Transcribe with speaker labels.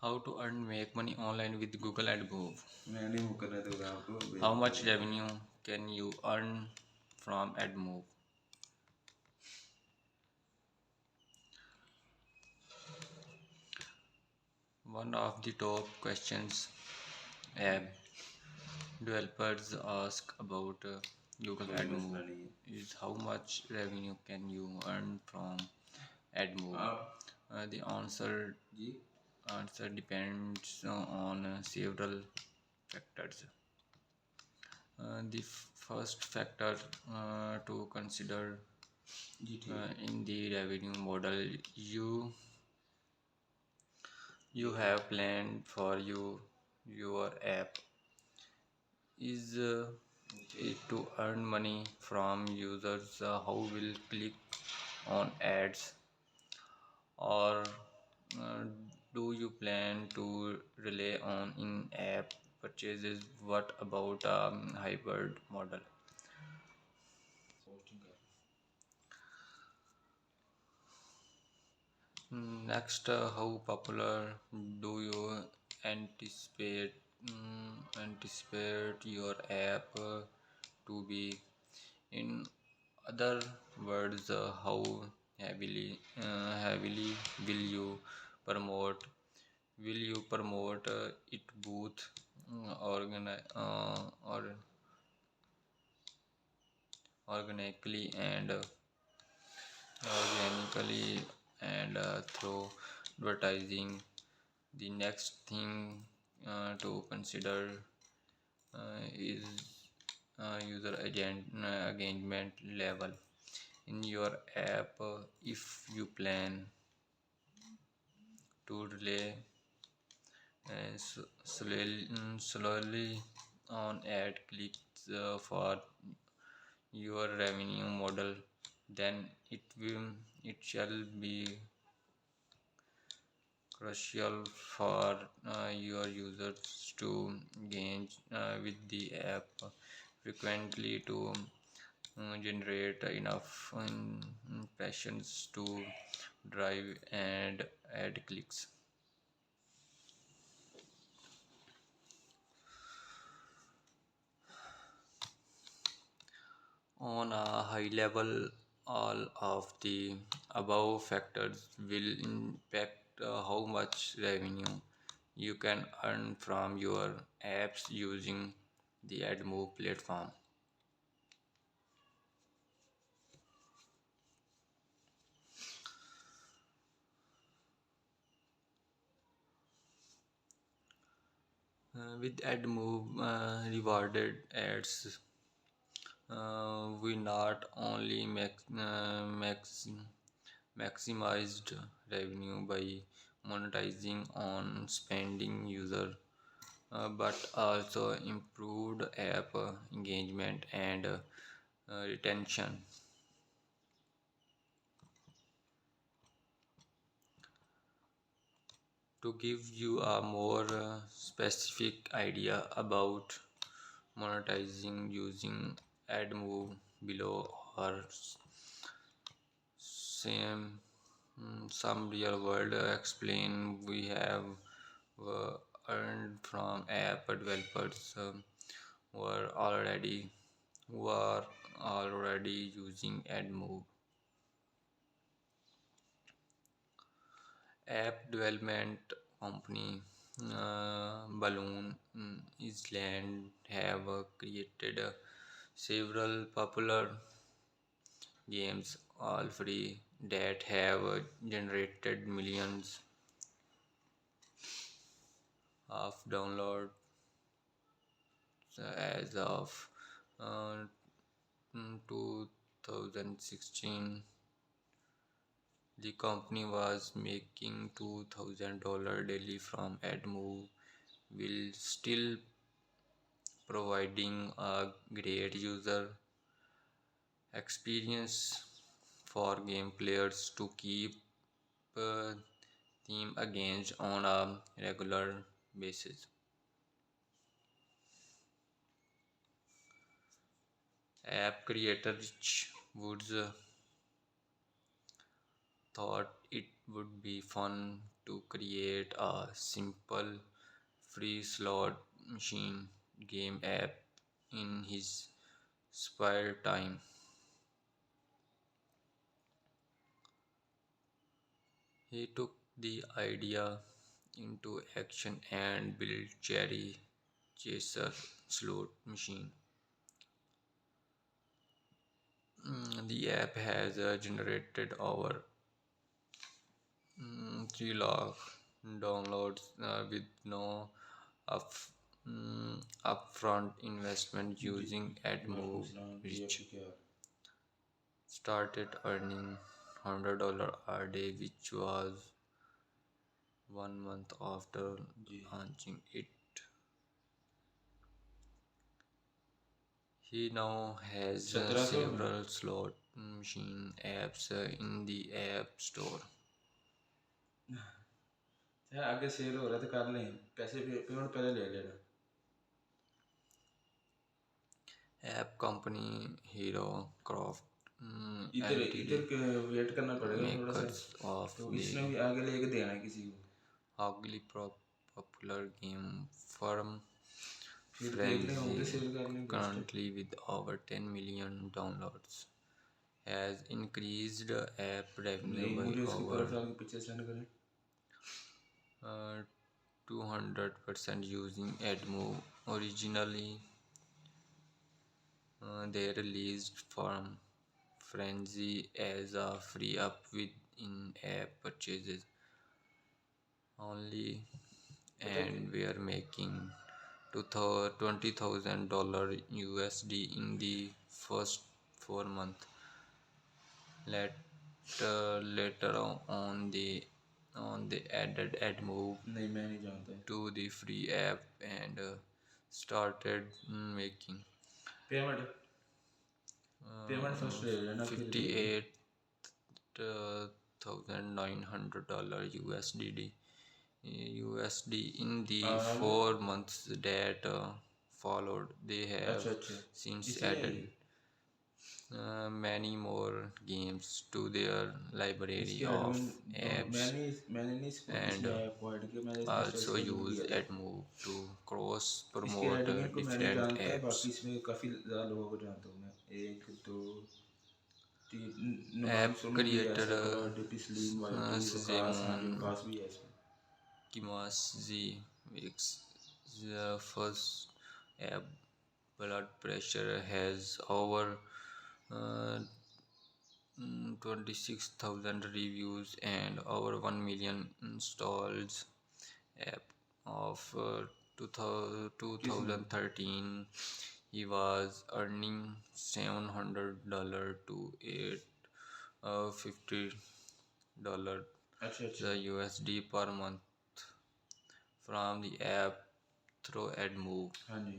Speaker 1: How to earn make money online with Google AdMob?
Speaker 2: मैं नहीं वो कर रहा था मैं आपको भेज
Speaker 1: How
Speaker 2: दूंगा
Speaker 1: much
Speaker 2: link.
Speaker 1: revenue can you earn from AdMob? One of the top questions app developers ask about Google
Speaker 2: कोई मसला
Speaker 1: AdMob
Speaker 2: नहीं है।
Speaker 1: is how much revenue can you earn from AdMob?
Speaker 2: आप
Speaker 1: The
Speaker 2: ji
Speaker 1: answer depends on several factors. The first factor to consider
Speaker 2: जी ठीक है।
Speaker 1: in the revenue model you have planned for your app is it to earn money from users who will click on ads, or uh, do you plan to rely on in-app purchases? What about hybrid model?
Speaker 2: Posting कर
Speaker 1: Next, how popular do you anticipate anticipate your app to be? In other words, how heavily will you promote? Will you promote it both or organically and organically and through advertising? The next thing to consider is user engagement level in your app. If you plan to rely slowly on ad clicks for your revenue model, then it shall be crucial for your users to engage with the app frequently to generate enough impressions to drive and ad clicks. On a high level, all of the above factors will impact how much revenue you can earn from your apps using the AdMove platform. With AdMove rewarded ads, we not only maximized revenue by monetizing on spending user, but also improved app engagement and retention. To give you a more specific idea about monetizing using AdMove below are same some real world explain we have uh, earned from app developers were who are already using AdMove. App development company Balloon Island have created several popular games, all free, that have generated millions of downloads as of uh, 2016. The company was making $2,000 daily from AdMove, while still providing a great user experience for game players to keep uh, them engaged on a regular basis. App creator Rich Woods thought it would be fun to create a simple free slot machine game app in his spare time. He took the idea into action and built Cherry Chaser slot machine. The app has generated over 3 lakh downloads with no up, upfront investment
Speaker 2: ji
Speaker 1: using
Speaker 2: वालेकुम
Speaker 1: admob,
Speaker 2: सलाम जी,
Speaker 1: which
Speaker 2: आपकी क्या हाल?
Speaker 1: started earning $100 a day, which was 1 month after
Speaker 2: ji
Speaker 1: launching it. He now has
Speaker 2: 1700 में
Speaker 1: several slot machine apps in the App Store.
Speaker 2: यार आगे cell हो रहा है तो कर लें, पैसे पेमेंट पहले ले लेना।
Speaker 1: App company Hero Craft
Speaker 2: इधर इधर
Speaker 1: Ltd,
Speaker 2: के वेट करना पड़ेगा थोड़ा सा,
Speaker 1: makers of
Speaker 2: तो इसने
Speaker 1: the
Speaker 2: भी आगे लेके देना है किसी को,
Speaker 1: ugly popular game firm
Speaker 2: फिर देख लें हम तो
Speaker 1: Frenzy,
Speaker 2: सेल कर लें बेस्ट है।
Speaker 1: currently with over 10 million downloads, has increased app revenue
Speaker 2: नहीं
Speaker 1: by
Speaker 2: मुझे उसके
Speaker 1: over
Speaker 2: प्रोफाइल के पीछे सेंड करें।
Speaker 1: 200% using admob. Originally, they released from Frenzy as a free up with in-app purchases only,
Speaker 2: पता कि
Speaker 1: and were making $20,000 USD in the first 4 months. Later on they added AdMove
Speaker 2: नहीं मैं नहीं जानता है।
Speaker 1: to the free app and started making
Speaker 2: payment payment first ले लेना फिर देख लें।
Speaker 1: $58,900 USD in the
Speaker 2: आ रहा है ना?
Speaker 1: 4 months that followed. They have
Speaker 2: अच्छा अच्छा,
Speaker 1: since
Speaker 2: इसमें है
Speaker 1: added
Speaker 2: ये,
Speaker 1: many more games to their library
Speaker 2: इसके
Speaker 1: of
Speaker 2: एडमिन
Speaker 1: apps
Speaker 2: मैंने नहीं
Speaker 1: and
Speaker 2: इसमें ऐप को ऐड किया, मैंने इसमें सिर्फ
Speaker 1: also
Speaker 2: इसका लिंक
Speaker 1: use
Speaker 2: दिया था।
Speaker 1: AdMove to cross
Speaker 2: इसके
Speaker 1: promote
Speaker 2: एडमिन को मैं नहीं
Speaker 1: different
Speaker 2: जानता,
Speaker 1: apps.
Speaker 2: बाकी इसमें काफ़ी ज़्यादा लोगों को जानता हूँ मैं, एक दो तीन नाम
Speaker 1: App
Speaker 2: सुन भी है,
Speaker 1: creator
Speaker 2: सेकुलर डिपी स्लीम वाइटी वकास, हाँ जी
Speaker 1: Zemon
Speaker 2: वकास भी है इसमें।
Speaker 1: Kimazi makes the first app. Blood pressure has over uh, 26,000 reviews and over 1 million installs. App of
Speaker 2: किसने?
Speaker 1: 2013, he was earning $700 to $850
Speaker 2: अच्छा अच्छा,
Speaker 1: the USD per month from the app through AdMove.
Speaker 2: हाँ जी